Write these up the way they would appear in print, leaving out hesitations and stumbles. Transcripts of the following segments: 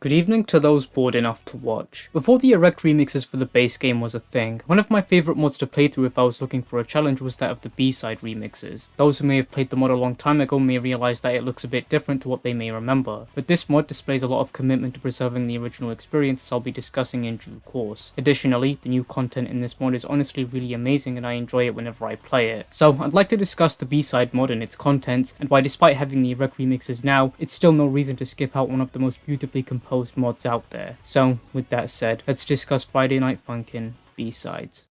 Good evening to those bored enough to watch. Before the Erect remixes for the base game was a thing, one of my favourite mods to play through if I was looking for a challenge was that of the B-side remixes. Those who may have played the mod a long time ago may realise that it looks a bit different to what they may remember, but this mod displays a lot of commitment to preserving the original experience as I'll be discussing in due course. Additionally, the new content in this mod is honestly really amazing and I enjoy it whenever I play it. So I'd like to discuss the B-side mod and its contents, and why despite having the Erect remixes now, it's still no reason to skip out one of the most beautifully composed mods out there. So, with that said, let's discuss Friday Night Funkin' B-sides.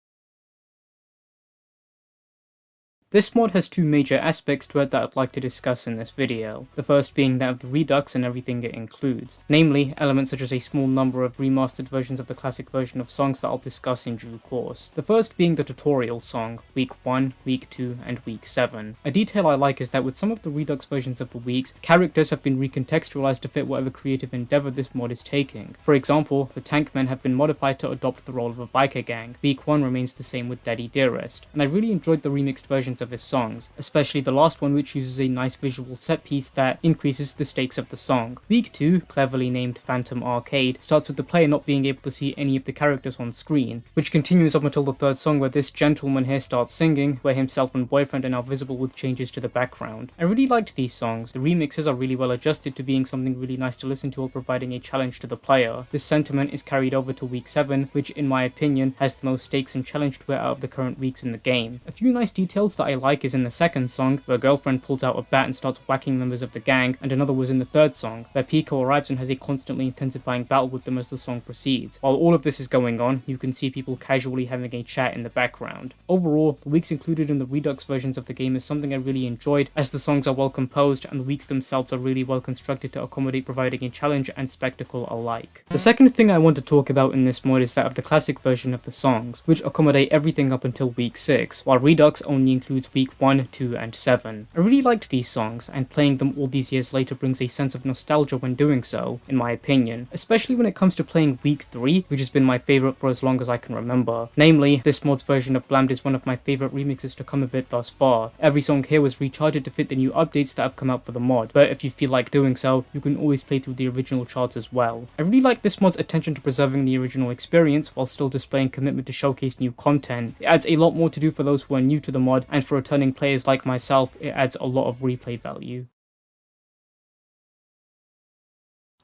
This mod has two major aspects to it that I'd like to discuss in this video, the first being that of the Redux and everything it includes, namely elements such as a small number of remastered versions of the classic version of songs that I'll discuss in due course. The first being the tutorial song, Week 1, Week 2, and Week 7. A detail I like is that with some of the Redux versions of the weeks, characters have been recontextualized to fit whatever creative endeavor this mod is taking. For example, the Tankmen have been modified to adopt the role of a biker gang. Week 1 remains the same with Daddy Dearest, and I really enjoyed the remixed versions of his songs, especially the last one, which uses a nice visual set piece that increases the stakes of the song. Week 2, cleverly named Phantom Arcade, starts with the player not being able to see any of the characters on screen, which continues up until the third song where this gentleman here starts singing, where himself and boyfriend are now visible with changes to the background. I really liked these songs. The remixes are really well adjusted to being something really nice to listen to while providing a challenge to the player. This sentiment is carried over to Week 7, which in my opinion has the most stakes and challenge to it out of the current weeks in the game. A few nice details that I like is in the second song, where Girlfriend pulls out a bat and starts whacking members of the gang, and another was in the third song, where Pico arrives and has a constantly intensifying battle with them as the song proceeds. While all of this is going on, you can see people casually having a chat in the background. Overall, the weeks included in the Redux versions of the game is something I really enjoyed, as the songs are well composed and the weeks themselves are really well constructed to accommodate providing a challenge and spectacle alike. The second thing I want to talk about in this mod is that of the classic version of the songs, which accommodate everything up until Week 6, while Redux only includes Week 1, 2, and 7. I really liked these songs, and playing them all these years later brings a sense of nostalgia when doing so, in my opinion, especially when it comes to playing Week 3, which has been my favourite for as long as I can remember. Namely, this mod's version of Blamed is one of my favourite remixes to come of it thus far. Every song here was recharted to fit the new updates that have come out for the mod, but if you feel like doing so, you can always play through the original charts as well. I really like this mod's attention to preserving the original experience while still displaying commitment to showcase new content. It adds a lot more to do for those who are new to the mod, and for returning players like myself, it adds a lot of replay value.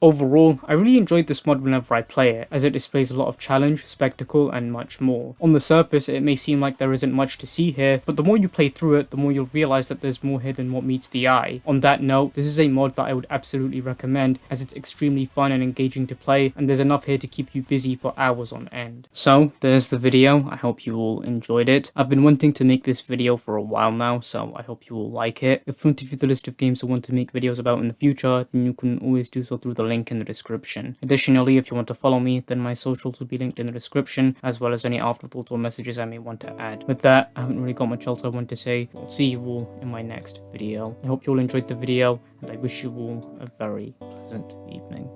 Overall, I really enjoyed this mod whenever I play it, as it displays a lot of challenge, spectacle, and much more. On the surface, it may seem like there isn't much to see here, but the more you play through it, the more you'll realise that there's more here than what meets the eye. On that note, this is a mod that I would absolutely recommend, as it's extremely fun and engaging to play, and there's enough here to keep you busy for hours on end. So, there's the video. I hope you all enjoyed it. I've been wanting to make this video for a while now, so I hope you all like it. If you want to view the list of games I want to make videos about in the future, then you can always do so through the link in the description. Additionally, if you want to follow me, then my socials will be linked in the description, as well as any afterthoughts or messages I may want to add. With that, I haven't really got much else I want to say. I'll see you all in my next video. I hope you all enjoyed the video, and I wish you all a very pleasant evening.